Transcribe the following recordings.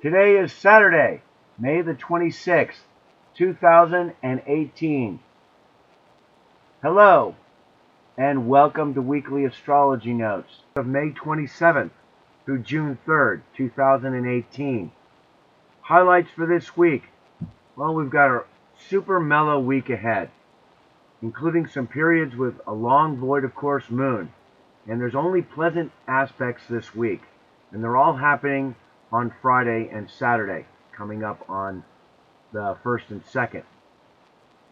Today is Saturday, May the 26th, 2018. Hello, and welcome to Weekly Astrology Notes of May 27th through June 3rd, 2018. Highlights for this week. Well, we've got a super mellow week ahead, including some periods with a long void of course moon. And there's only pleasant aspects this week, and they're all happening on Friday and Saturday, coming up on the 1st and 2nd.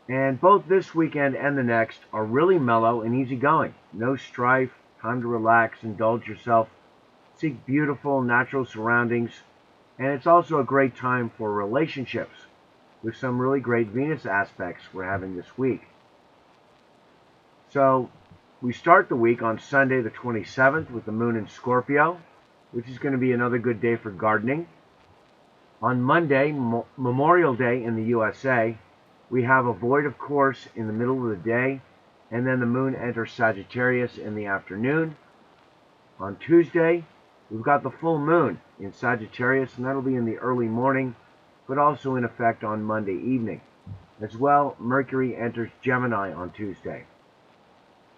And both this weekend and the next are really mellow and easygoing. No strife, time to relax, indulge yourself, seek beautiful natural surroundings, and it's also a great time for relationships with some really great Venus aspects we're having this week. So we start the week on Sunday the 27th with the moon in Scorpio, which is going to be another good day for gardening. On Monday, Memorial Day in the USA, we have a void of course in the middle of the day, and then the moon enters Sagittarius in the afternoon. On Tuesday, we've got the full moon in Sagittarius, and that'll be in the early morning, but also in effect on Monday evening. As well, Mercury enters Gemini on Tuesday.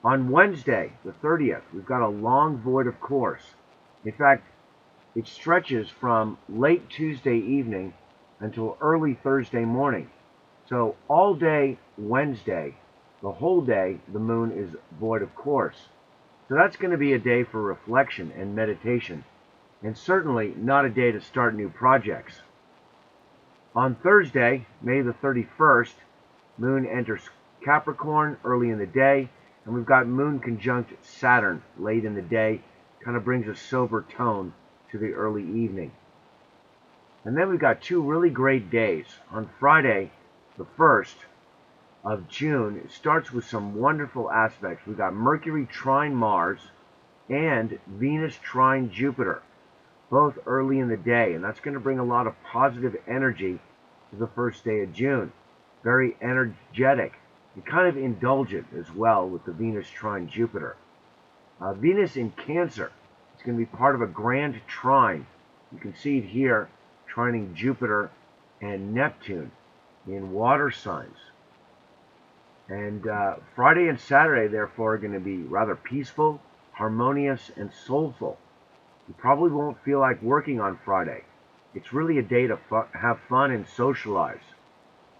On Wednesday, the 30th, we've got a long void of course. In fact, it stretches from late Tuesday evening until early Thursday morning. So all day Wednesday, the whole day, the moon is void of course. So that's going to be a day for reflection and meditation, and certainly not a day to start new projects. On Thursday, May the 31st, moon enters Capricorn early in the day, and we've got moon conjunct Saturn late in the day. Kind of brings a sober tone to the early evening. And then we've got two really great days. On Friday, the 1st of June, it starts with some wonderful aspects. We've got Mercury trine Mars and Venus trine Jupiter, both early in the day. And that's going to bring a lot of positive energy to the first day of June. Very energetic and kind of indulgent as well with the Venus trine Jupiter. Venus in Cancer is going to be part of a grand trine. You can see it here, trining Jupiter and Neptune in water signs. And Friday and Saturday, therefore, are going to be rather peaceful, harmonious, and soulful. You probably won't feel like working on Friday. It's really a day to have fun and socialize.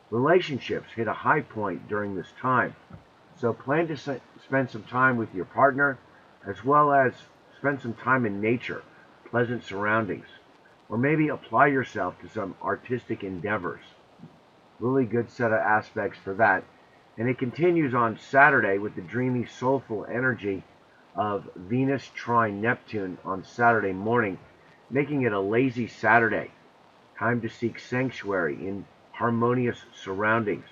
Relationships hit a high point during this time. So plan to spend some time with your partner, as well as spend some time in nature, pleasant surroundings, or maybe apply yourself to some artistic endeavors. Really good set of aspects for that. And it continues on Saturday with the dreamy, soulful energy of Venus trine Neptune on Saturday morning, making it a lazy Saturday. Time to seek sanctuary in harmonious surroundings.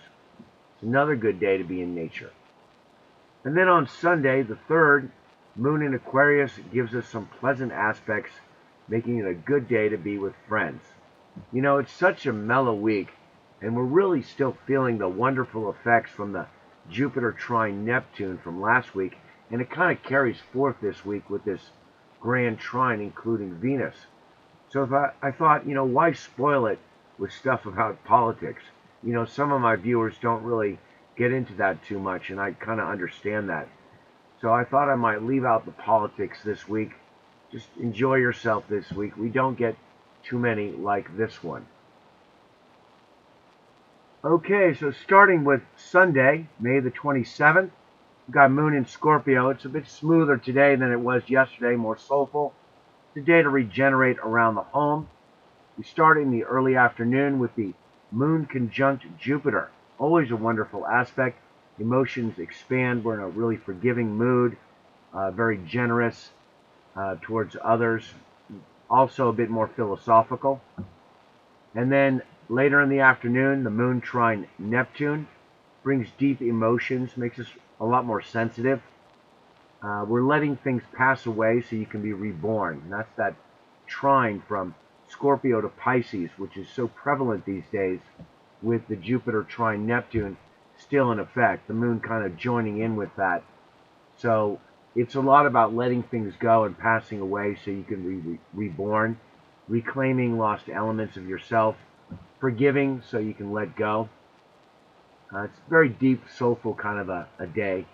It's another good day to be in nature. And then on Sunday, the 3rd, moon in Aquarius gives us some pleasant aspects, making it a good day to be with friends. You know, it's such a mellow week, and we're really still feeling the wonderful effects from the Jupiter trine Neptune from last week, and it kind of carries forth this week with this grand trine, including Venus. So I thought, why spoil it with stuff about politics? Some of my viewers don't really get into that too much, and I kind of understand that. So I thought I might leave out the politics this week. Just enjoy yourself this week. We don't get too many like this one. Okay, so starting with Sunday, May the 27th, we've got moon in Scorpio. It's a bit smoother today than it was yesterday, more soulful. It's a day to regenerate around the home. We start in the early afternoon with the moon conjunct Jupiter. Always a wonderful aspect. Emotions expand. We're in a really forgiving mood, very generous towards others, also a bit more philosophical. And then later in the afternoon, the moon trine Neptune brings deep emotions, makes us a lot more sensitive. We're letting things pass away so you can be reborn. And that's that trine from Scorpio to Pisces, which is so prevalent these days with the Jupiter trine Neptune still in effect, the moon kind of joining in with that. So it's a lot about letting things go and passing away so you can be reborn. reclaiming lost elements of yourself, forgiving so you can let go. It's a very deep, soulful kind of a day,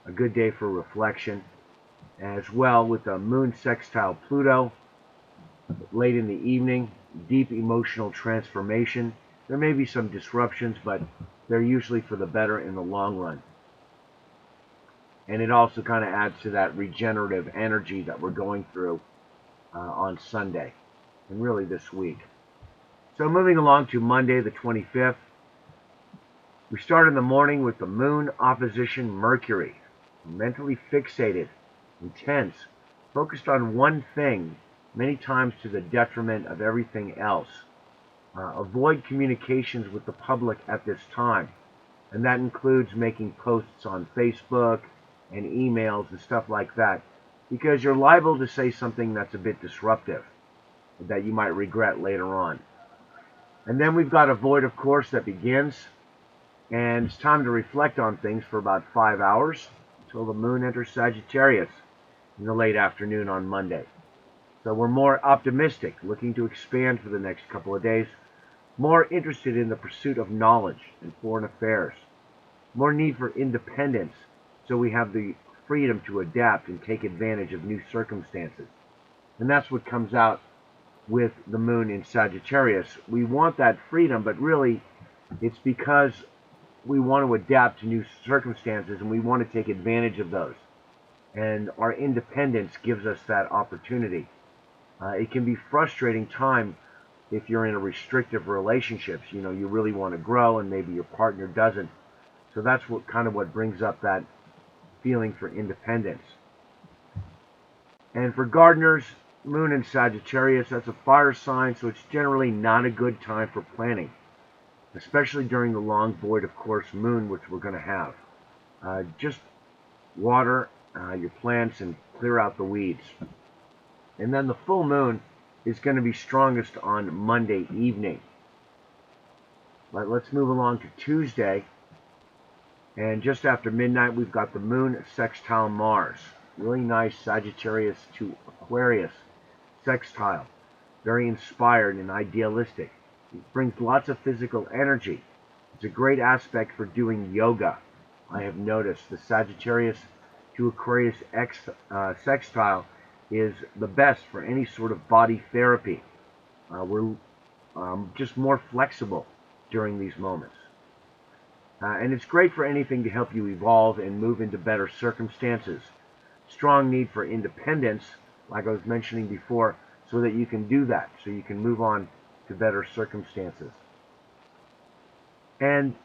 a good day for reflection. As well, with the moon sextile Pluto late in the evening, deep emotional transformation. There may be some disruptions, but they're usually for the better in the long run. And it also kind of adds to that regenerative energy that we're going through on Sunday and really this week. So moving along to Monday the 25th, we start in the morning with the moon opposition Mercury. Mentally fixated, intense, focused on one thing, many times to the detriment of everything else. Avoid communications with the public at this time, and that includes making posts on Facebook and emails and stuff like that, because you're liable to say something that's a bit disruptive that you might regret later on. And then we've got a void, of course, that begins, and it's time to reflect on things for about 5 hours until the moon enters Sagittarius in the late afternoon on Monday. So we're more optimistic, looking to expand for the next couple of days, more interested in the pursuit of knowledge and foreign affairs, more need for independence so we have the freedom to adapt and take advantage of new circumstances. And that's what comes out with the moon in Sagittarius. We want that freedom, but really it's because we want to adapt to new circumstances and we want to take advantage of those. And our independence gives us that opportunity. It can be frustrating time if you're in a restrictive relationships. You know, you really want to grow and maybe your partner doesn't. So that's what brings up that feeling for independence. And for gardeners, moon in Sagittarius, that's a fire sign, so it's generally not a good time for planting, especially during the long void, of course, moon, which we're going to have. Just water your plants and clear out the weeds. And then the full moon is going to be strongest on Monday evening. But let's move along to Tuesday. And just after midnight, we've got the moon sextile Mars. Really nice Sagittarius to Aquarius sextile. Very inspired and idealistic. It brings lots of physical energy. It's a great aspect for doing yoga. I have noticed the Sagittarius to Aquarius sextile is the best for any sort of body therapy. We're just more flexible during these moments. And it's great for anything to help you evolve and move into better circumstances. Strong need for independence, like I was mentioning before, so that you can do that, so you can move on to better circumstances. And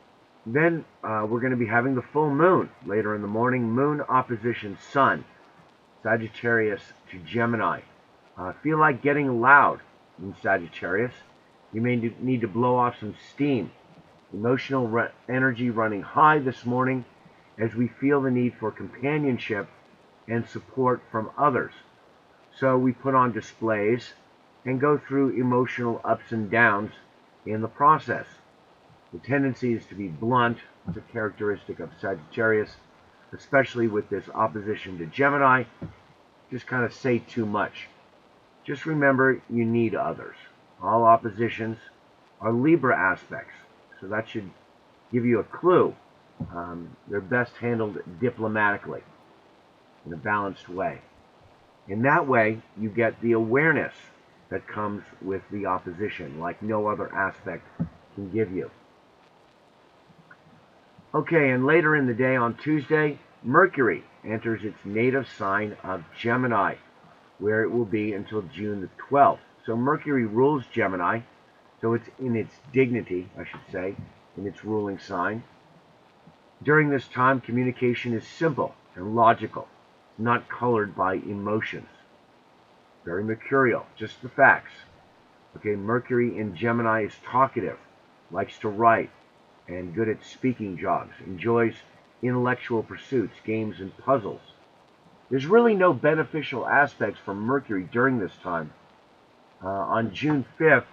then we're going to be having the full moon later in the morning, moon opposition sun, Sagittarius to Gemini. Feel like getting loud in Sagittarius. You may need to blow off some steam. Emotional energy running high this morning as we feel the need for companionship and support from others. So we put on displays and go through emotional ups and downs in the process. The tendency is to be blunt. It's a characteristic of Sagittarius, especially with this opposition to Gemini. Just kind of say too much. Just remember, you need others. All oppositions are Libra aspects, so that should give you a clue. They're best handled diplomatically, in a balanced way. In that way, you get the awareness that comes with the opposition, like no other aspect can give you. Okay, and later in the day on Tuesday, Mercury enters its native sign of Gemini, where it will be until June the 12th. So Mercury rules Gemini, so it's in its dignity, I should say, in its ruling sign. During this time, communication is simple and logical, not colored by emotions. Very mercurial, just the facts. Okay, Mercury in Gemini is talkative, likes to write, and good at speaking jobs, enjoys intellectual pursuits, games, and puzzles. There's really no beneficial aspects from Mercury during this time. On June 5th,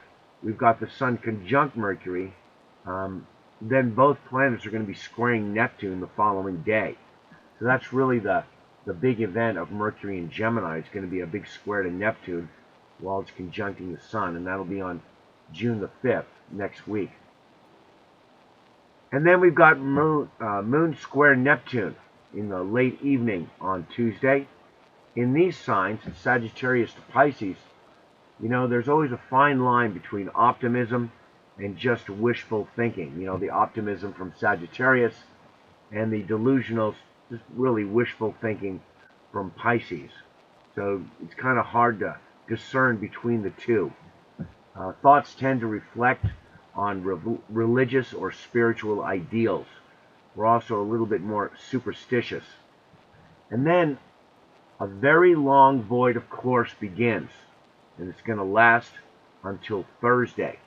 we've got the Sun conjunct Mercury. Then both planets are going to be squaring Neptune the following day. So that's really the big event of Mercury and Gemini. It's going to be a big square to Neptune. while it's conjuncting the sun, and that'll be on June the 5th, next week. And then we've got Moon square Neptune in the late evening on Tuesday. In these signs, Sagittarius to Pisces, there's always a fine line between optimism and just wishful thinking. The optimism from Sagittarius and the delusional, just really wishful thinking from Pisces. So it's kind of hard to discern between the two. Thoughts tend to reflect on religious or spiritual ideals. We're also a little bit more superstitious. And then a very long void of course begins, and it's going to last until Thursday.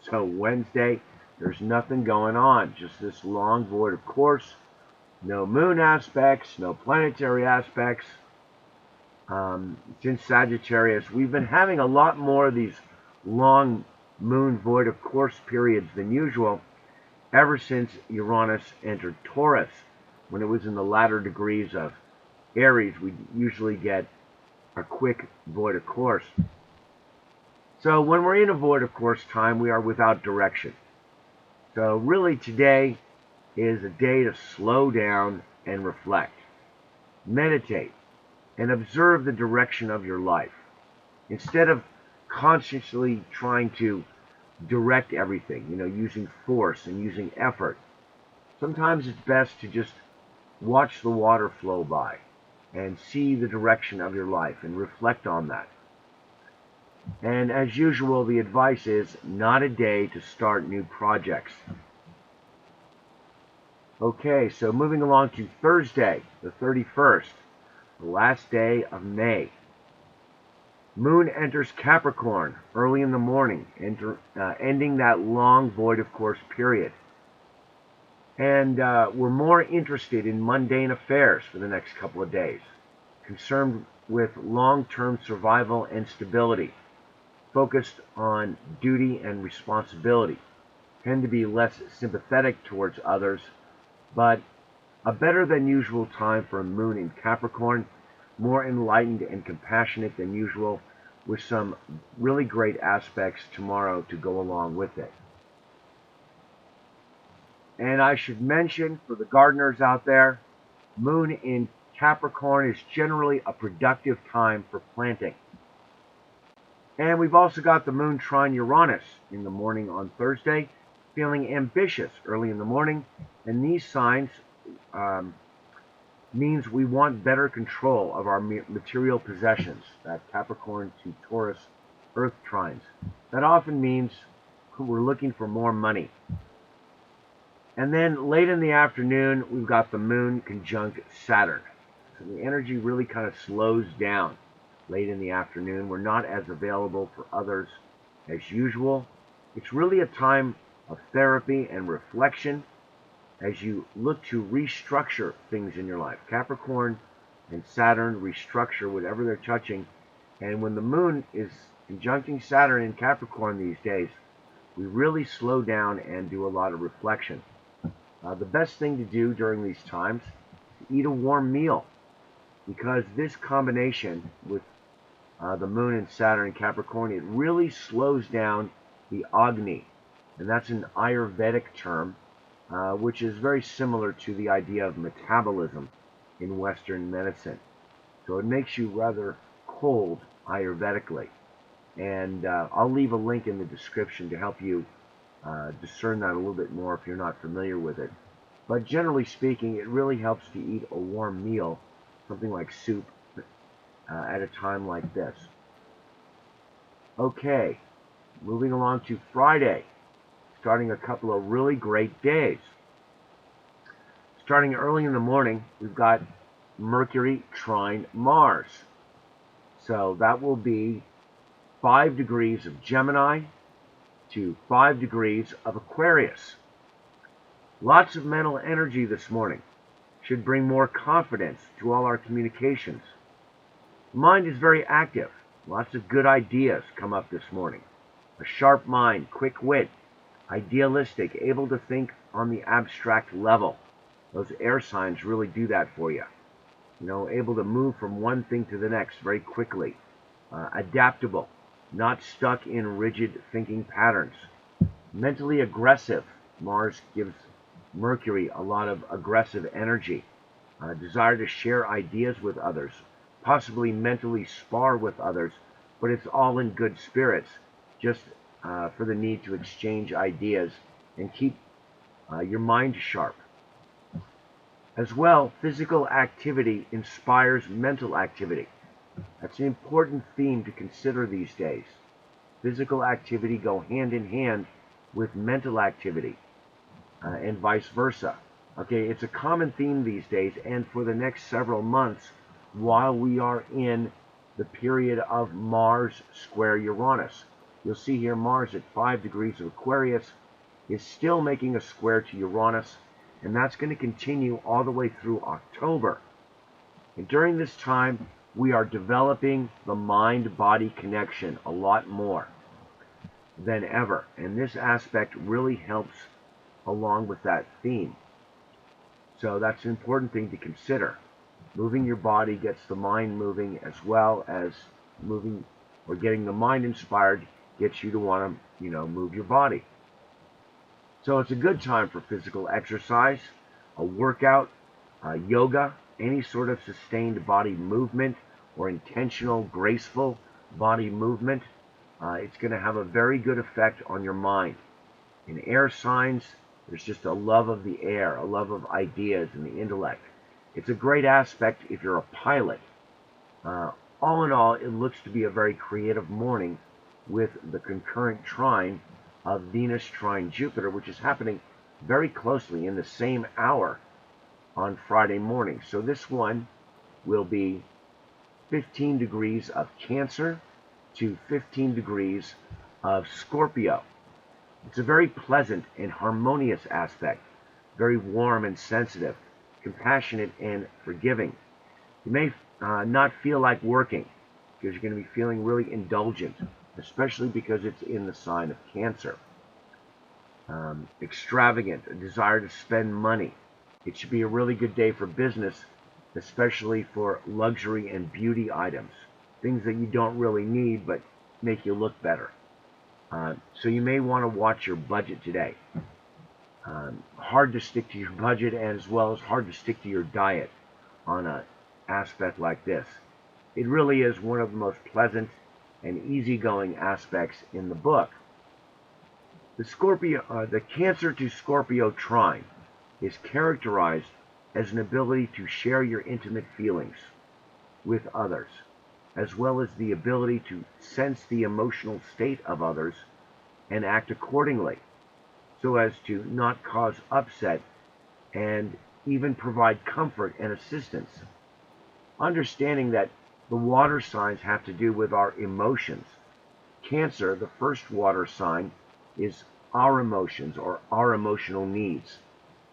So Wednesday, there's nothing going on, just this long void of course. No moon aspects, no planetary aspects. Since Sagittarius, we've been having a lot more of these long moon void of course periods than usual ever since Uranus entered Taurus. When it was in the latter degrees of Aries, we usually get a quick void of course. So when we're in a void of course time, we are without direction. So really today is a day to slow down and reflect. Meditate and observe the direction of your life. Instead of consciously trying to direct everything, using force and using effort, sometimes it's best to just watch the water flow by and see the direction of your life and reflect on that. And as usual, the advice is not a day to start new projects. Okay, so moving along to Thursday, the 31st, the last day of May. Moon enters Capricorn early in the morning, ending that long void of course period. And we're more interested in mundane affairs for the next couple of days, concerned with long-term survival and stability, focused on duty and responsibility, tend to be less sympathetic towards others, but a better than usual time for a moon in Capricorn, more enlightened and compassionate than usual, with some really great aspects tomorrow to go along with it. And I should mention, for the gardeners out there, moon in Capricorn is generally a productive time for planting. And we've also got the moon trine Uranus in the morning on Thursday, feeling ambitious early in the morning, and these signs means we want better control of our material possessions, that Capricorn to Taurus earth trines. That often means we're looking for more money. And then late in the afternoon, we've got the moon conjunct Saturn. So the energy really kind of slows down late in the afternoon. We're not as available for others as usual. It's really a time of therapy and reflection as you look to restructure things in your life. Capricorn and Saturn restructure whatever they're touching. And when the moon is conjuncting Saturn in Capricorn these days, we really slow down and do a lot of reflection. The best thing to do during these times is to eat a warm meal, because this combination with the moon and Saturn in Capricorn, it really slows down the Agni. And that's an Ayurvedic term, which is very similar to the idea of metabolism in Western medicine. So it makes you rather cold Ayurvedically. And I'll leave a link in the description to help you discern that a little bit more if you're not familiar with it. But generally speaking, it really helps to eat a warm meal, something like soup, at a time like this. Okay, moving along to Friday, starting a couple of really great days. Starting early in the morning, we've got Mercury trine Mars. So that will be 5 degrees of Gemini to 5 degrees of Aquarius. Lots of mental energy this morning. Should bring more confidence to all our communications. The mind is very active. Lots of good ideas come up this morning. A sharp mind, quick wit, idealistic, able to think on the abstract level. Those air signs really do that for you. Able to move from one thing to the next very quickly. Adaptable. not stuck in rigid thinking patterns. Mentally aggressive. Mars gives Mercury a lot of aggressive energy, desire to share ideas with others, possibly mentally spar with others, but it's all in good spirits, just for the need to exchange ideas and keep your mind sharp. As well, physical activity inspires mental activity. That's an important theme to consider these days. Physical activity go hand in hand with mental activity, and vice versa. Okay, it's a common theme these days, and for the next several months, while we are in the period of Mars square Uranus. You'll see here Mars at 5 degrees of Aquarius is still making a square to Uranus, and that's going to continue all the way through October. And during this time, we are developing the mind-body connection a lot more than ever, and this aspect really helps along with that theme. So that's an important thing to consider. Moving your body gets the mind moving, as well as moving or getting the mind inspired gets you to want to, move your body. So it's a good time for physical exercise, a workout, yoga, any sort of sustained body movement or intentional, graceful body movement. It's going to have a very good effect on your mind. In air signs, there's just a love of the air, a love of ideas and the intellect. It's a great aspect if you're a pilot. All in all, it looks to be a very creative morning with the concurrent trine of Venus trine Jupiter, which is happening very closely in the same hour on Friday morning. So this one will be 15 degrees of Cancer to 15 degrees of Scorpio. It's a very pleasant and harmonious aspect, very warm and sensitive, compassionate and forgiving. You may not feel like working because you're going to be feeling really indulgent, especially because it's in the sign of Cancer. Extravagant, a desire to spend money. It should be a really good day for business, especially for luxury and beauty items, things that you don't really need but make you look better. So you may want to watch your budget today. Hard to stick to your budget, and as well as hard to stick to your diet on an aspect like this. It really is one of the most pleasant and easygoing aspects in the book. The Cancer to Scorpio trine is characterized as an ability to share your intimate feelings with others, as well as the ability to sense the emotional state of others and act accordingly, so as to not cause upset and even provide comfort and assistance. Understanding that the water signs have to do with our emotions. Cancer, the first water sign, is our emotions or our emotional needs.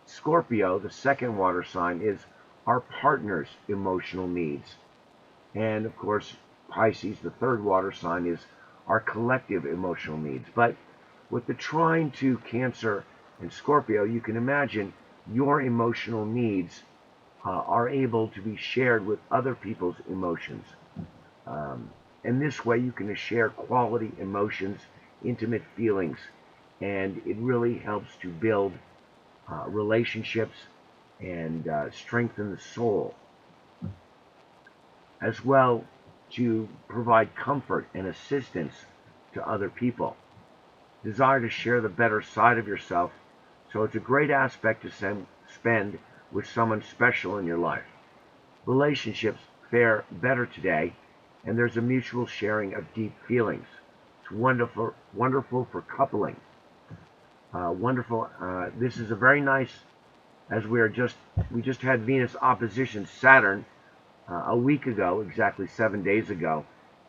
Scorpio, the second water sign, is our partner's emotional needs. And of course, Pisces, the third water sign, is our collective emotional needs. But with the trine to Cancer and Scorpio, you can imagine your emotional needs are able to be shared with other people's emotions. And this way you can share quality emotions, intimate feelings, and it really helps to build relationships and strengthen the soul, as well to provide comfort and assistance to other people. Desire to share the better side of yourself, so it's a great aspect to spend with someone special in your life. Relationships fare better today, and there's a mutual sharing of deep feelings. It's wonderful for coupling. This is a very nice, as we just had Venus opposition Saturn a week ago, exactly 7 days ago,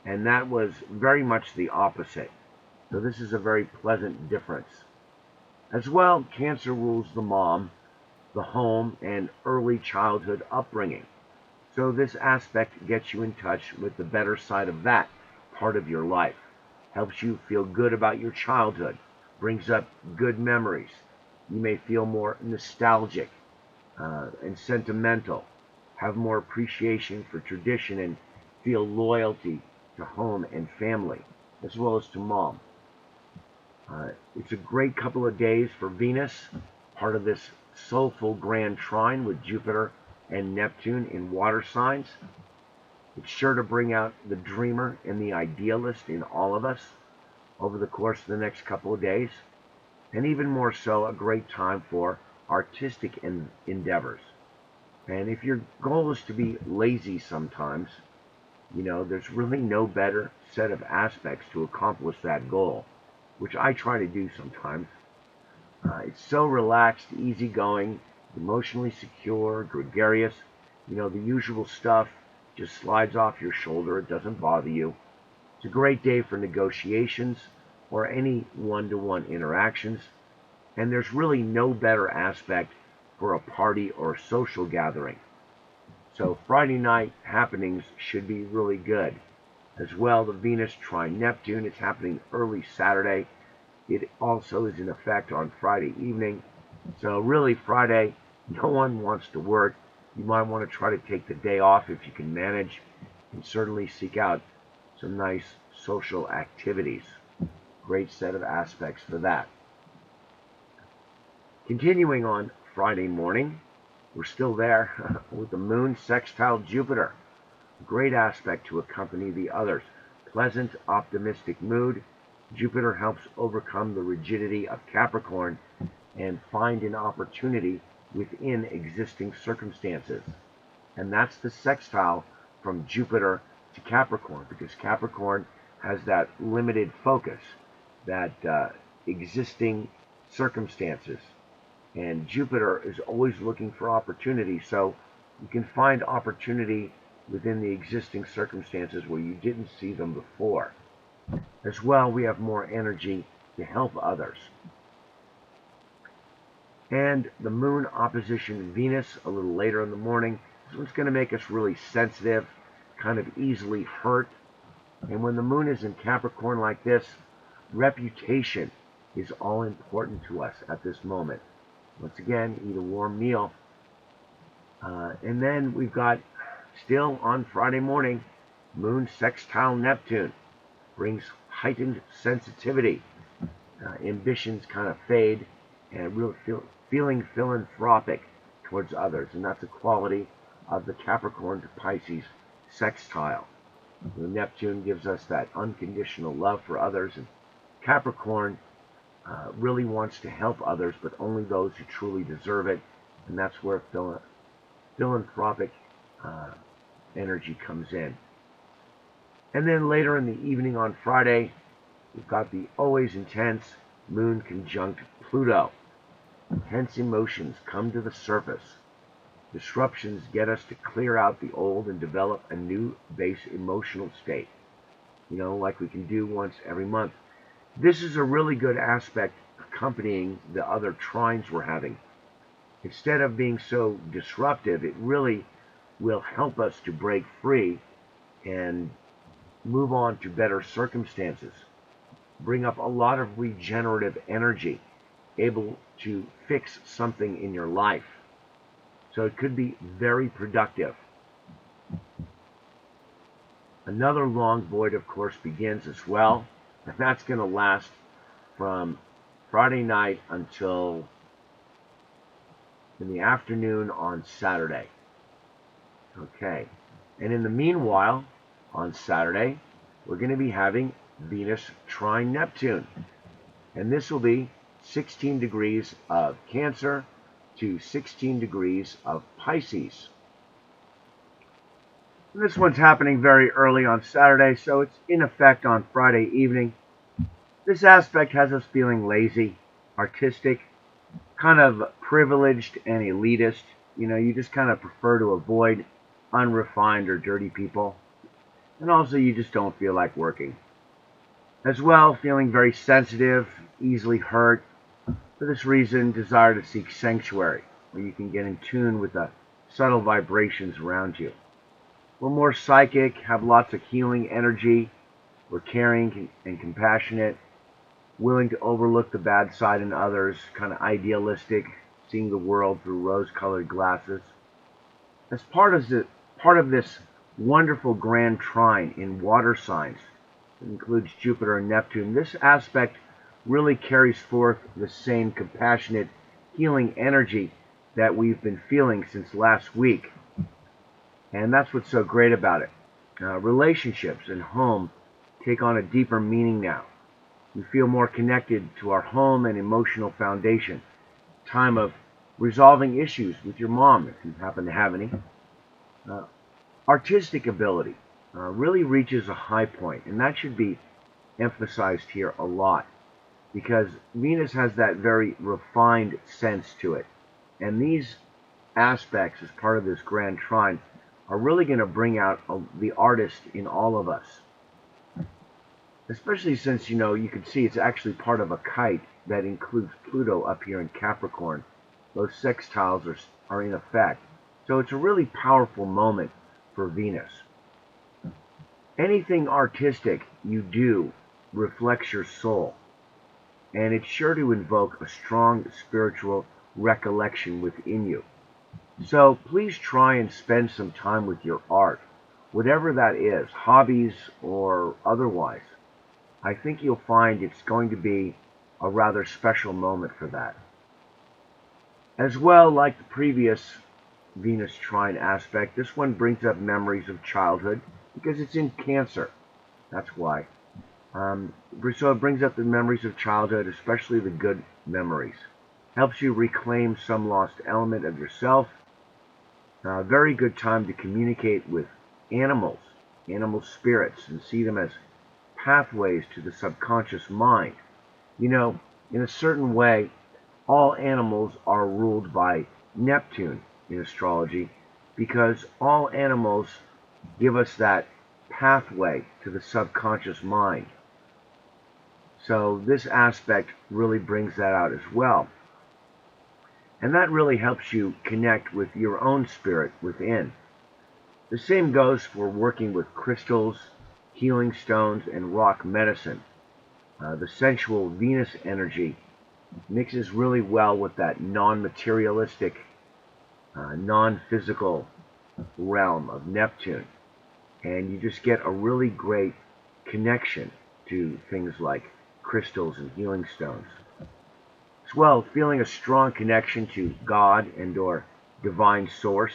and that was very much the opposite. So this is a very pleasant difference. As well, Cancer rules the mom, the home, and early childhood upbringing. So this aspect gets you in touch with the better side of that part of your life. Helps you feel good about your childhood. Brings up good memories. You may feel more nostalgic and sentimental. Have more appreciation for tradition and feel loyalty to home and family. as well as to mom. It's a great couple of days for Venus, part of this soulful grand trine with Jupiter and Neptune in water signs. It's sure to bring out the dreamer and the idealist in all of us over the course of the next couple of days, and even more so, a great time for artistic endeavors. And if your goal is to be lazy sometimes, there's really no better set of aspects to accomplish that goal, which I try to do sometimes. It's so relaxed, easygoing, emotionally secure, gregarious. The usual stuff just slides off your shoulder. It doesn't bother you. It's a great day for negotiations or any one-to-one interactions. And there's really no better aspect for a party or social gathering. So Friday night happenings should be really good. As well, the Venus trine Neptune is happening early Saturday. It also is in effect on Friday evening. So really Friday, no one wants to work. You might want to try to take the day off if you can manage, and certainly seek out some nice social activities. Great set of aspects for that. Continuing on Friday morning, we're still there with the moon sextile Jupiter. Great aspect to accompany the others. Pleasant, optimistic mood. Jupiter helps overcome the rigidity of Capricorn and find an opportunity within existing circumstances. And that's the sextile from Jupiter to Capricorn, because Capricorn has that limited focus, that existing circumstances. And Jupiter is always looking for opportunity, so you can find opportunity within the existing circumstances where you didn't see them before. As well, we have more energy to help others. And the moon opposition Venus a little later in the morning. This one's going to make us really sensitive, kind of easily hurt. And when the moon is in Capricorn like this, reputation is all important to us at this moment. Once again, eat a warm meal. And then we've got, still on Friday morning, moon sextile Neptune. Brings heightened sensitivity. Ambitions kind of fade, and real feeling philanthropic towards others. And that's a quality of the Capricorn to Pisces sextile. Neptune gives us that unconditional love for others, and Capricorn really wants to help others, but only those who truly deserve it. And that's where philanthropic energy comes in. And then later in the evening on Friday, we've got the always intense moon conjunct Pluto. Intense emotions come to the surface. Disruptions get us to clear out the old and develop a new base emotional state, like we can do once every month. This is a really good aspect accompanying the other trines we're having. Instead of being so disruptive, it really will help us to break free and move on to better circumstances. Bring up a lot of regenerative energy, able to fix something in your life. So it could be very productive. Another long void, of course, begins as well, and that's going to last from Friday night until in the afternoon on Saturday. Okay, and in the meanwhile, on Saturday, we're going to be having Venus trine Neptune, and this will be 16 degrees of Cancer to 16 degrees of Pisces. And this one's happening very early on Saturday, so it's in effect on Friday evening. This aspect has us feeling lazy, artistic, kind of privileged and elitist. You just kind of prefer to avoid unrefined or dirty people. And also you just don't feel like working. As well, feeling very sensitive, easily hurt. For this reason, desire to seek sanctuary, where you can get in tune with the subtle vibrations around you. We're more psychic, have lots of healing energy. We're caring and compassionate, willing to overlook the bad side in others, kind of idealistic, seeing the world through rose-colored glasses. As part of this wonderful grand trine in water signs, It includes Jupiter and Neptune. This aspect really carries forth the same compassionate, healing energy that we've been feeling since last week. And that's what's so great about it. Relationships and home take on a deeper meaning now. We feel more connected to our home and emotional foundation. Time of resolving issues with your mom, if you happen to have any. Artistic ability really reaches a high point, and that should be emphasized here a lot, because Venus has that very refined sense to it. And these aspects, as part of this grand trine, are really going to bring out the artist in all of us. Especially since, you can see it's actually part of a kite that includes Pluto up here in Capricorn. Those sextiles are in effect. So it's a really powerful moment for Venus. Anything artistic you do reflects your soul, and it's sure to invoke a strong spiritual recollection within you. So please try and spend some time with your art, whatever that is, hobbies or otherwise. I think you'll find it's going to be a rather special moment for that. As well, like the previous Venus trine aspect, this one brings up memories of childhood because it's in Cancer. That's why. So it brings up the memories of childhood, especially the good memories. Helps you reclaim some lost element of yourself. Very good time to communicate with animal spirits, and see them as pathways to the subconscious mind. In a certain way, all animals are ruled by Neptune in astrology, because all animals give us that pathway to the subconscious mind. So this aspect really brings that out as well. And that really helps you connect with your own spirit within. The same goes for working with crystals, healing stones, and rock medicine. The sensual Venus energy mixes really well with that non-materialistic, non-physical realm of Neptune. And you just get a really great connection to things like crystals and healing stones. As well, feeling a strong connection to God and or divine source.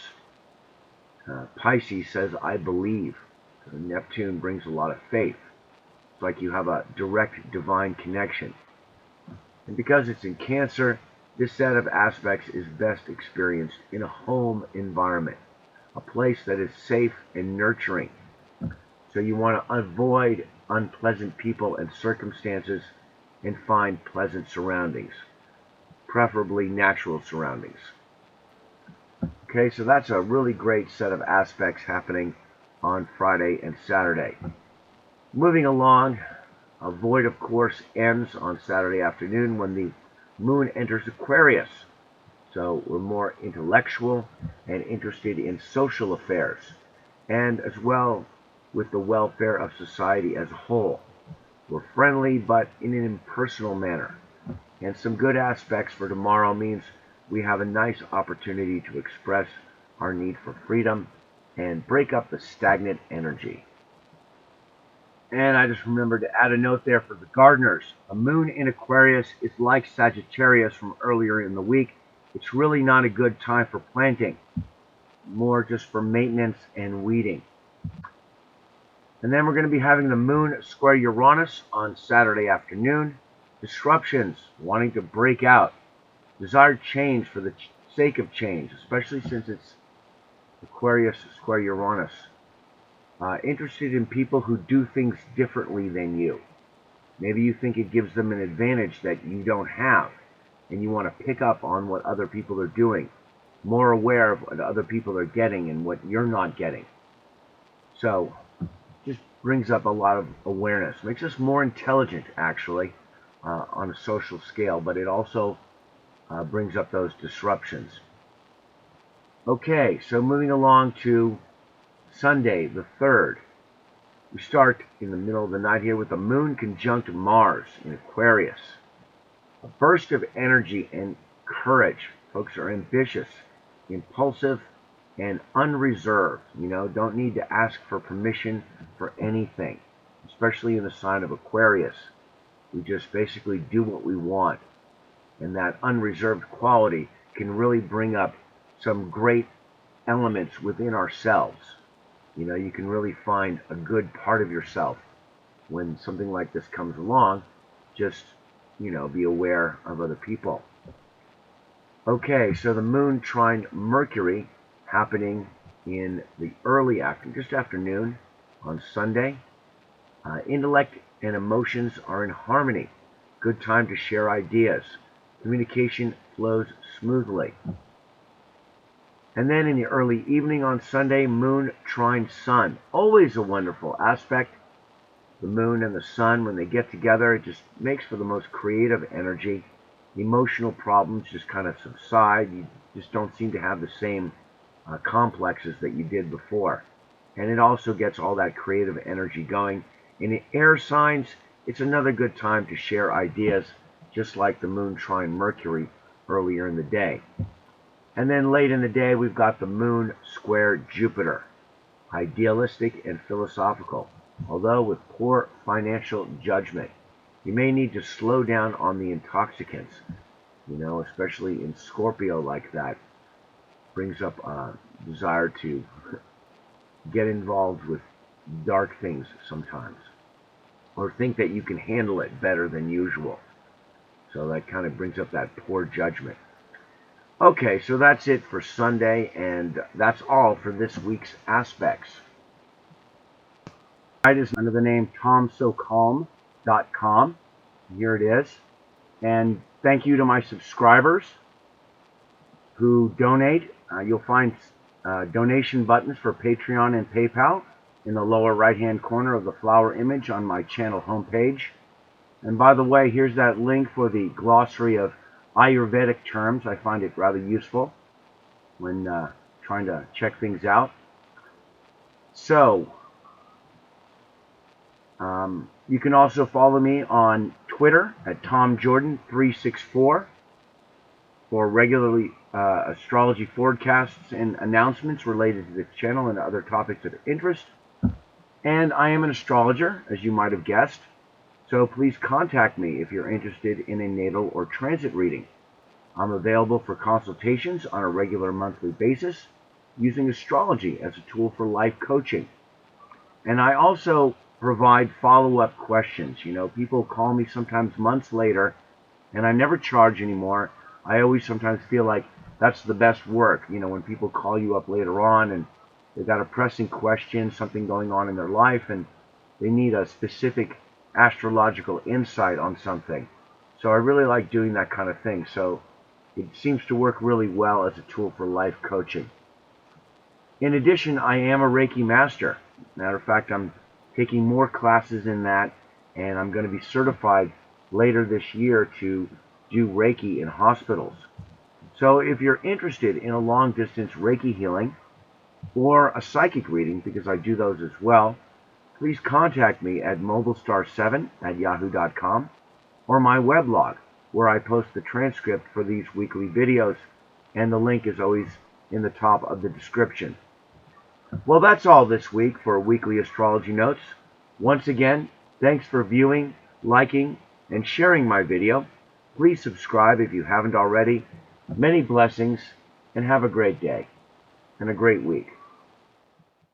Pisces says, I believe. So Neptune brings a lot of faith. It's like you have a direct divine connection. And because it's in Cancer, this set of aspects is best experienced in a home environment, a place that is safe and nurturing. So you want to avoid unpleasant people and circumstances and find pleasant surroundings, preferably natural surroundings. Okay, so that's a really great set of aspects happening on Friday and Saturday. Moving along, a void, of course, ends on Saturday afternoon when the moon enters Aquarius. So we're more intellectual and interested in social affairs, and as well with the welfare of society as a whole. We're friendly, but in an impersonal manner. And some good aspects for tomorrow means we have a nice opportunity to express our need for freedom and break up the stagnant energy. And I just remembered to add a note there for the gardeners. A moon in Aquarius is like Sagittarius from earlier in the week. It's really not a good time for planting, more just for maintenance and weeding. And then we're going to be having the moon square Uranus on Saturday afternoon. Disruptions, wanting to break out, desired change for the sake of change, especially since it's Aquarius square Uranus. Interested in people who do things differently than you. Maybe you think it gives them an advantage that you don't have, and you want to pick up on what other people are doing, more aware of what other people are getting and what you're not getting. So, just brings up a lot of awareness. Makes us more intelligent, actually, on a social scale, but it also brings up those disruptions. Okay, so moving along to Sunday, the 3rd. We start in the middle of the night here with the moon conjunct Mars in Aquarius. A burst of energy and courage. Folks are ambitious, impulsive, and unreserved. Don't need to ask for permission for anything. It's especially in the sign of Aquarius. We just basically do what we want, and that unreserved quality can really bring up some great elements within ourselves. You can really find a good part of yourself when something like this comes along. Just, be aware of other people. Okay, so the moon trine Mercury happening in the early just afternoon on Sunday. Intellect and emotions are in harmony. Good time to share ideas. Communication flows smoothly. And then in the early evening on Sunday, moon trine sun. Always a wonderful aspect. The moon and the sun, when they get together, it just makes for the most creative energy. Emotional problems just kind of subside. You just don't seem to have the same complexes that you did before. And it also gets all that creative energy going. In the air signs, it's another good time to share ideas, just like the moon trine Mercury earlier in the day. And then late in the day, we've got the moon square Jupiter, idealistic and philosophical, although with poor financial judgment. You may need to slow down on the intoxicants, especially in Scorpio like that. Brings up a desire to get involved with dark things sometimes, or think that you can handle it better than usual. So that kind of brings up that poor judgment. Okay, so that's it for Sunday, and that's all for this week's aspects. It is under the name TomSoCalm.com. Here it is. And thank you to my subscribers who donate. You'll find donation buttons for Patreon and PayPal in the lower right-hand corner of the flower image on my channel homepage. And by the way, here's that link for the glossary of Ayurvedic terms. I find it rather useful when trying to check things out. So, you can also follow me on Twitter at TomJordan364 for regularly astrology forecasts and announcements related to this channel and other topics of interest. And I am an astrologer, as you might have guessed. So please contact me if you're interested in a natal or transit reading. I'm available for consultations on a regular monthly basis using astrology as a tool for life coaching. And I also provide follow-up questions. People call me sometimes months later, and I never charge anymore. I always sometimes feel like that's the best work, when people call you up later on and they've got a pressing question, something going on in their life, and they need a specific astrological insight on something. So I really like doing that kind of thing. So it seems to work really well as a tool for life coaching. In addition, I am a Reiki master. Matter of fact, I'm taking more classes in that, and I'm going to be certified later this year to do Reiki in hospitals. So if you're interested in a long-distance Reiki healing or a psychic reading, because I do those as well, please contact me at mobilestar7@yahoo.com or my weblog, where I post the transcript for these weekly videos, and the link is always in the top of the description. Well, that's all this week for Weekly Astrology Notes. Once again, thanks for viewing, liking, and sharing my video. Please subscribe if you haven't already. Many blessings, and have a great day and a great week.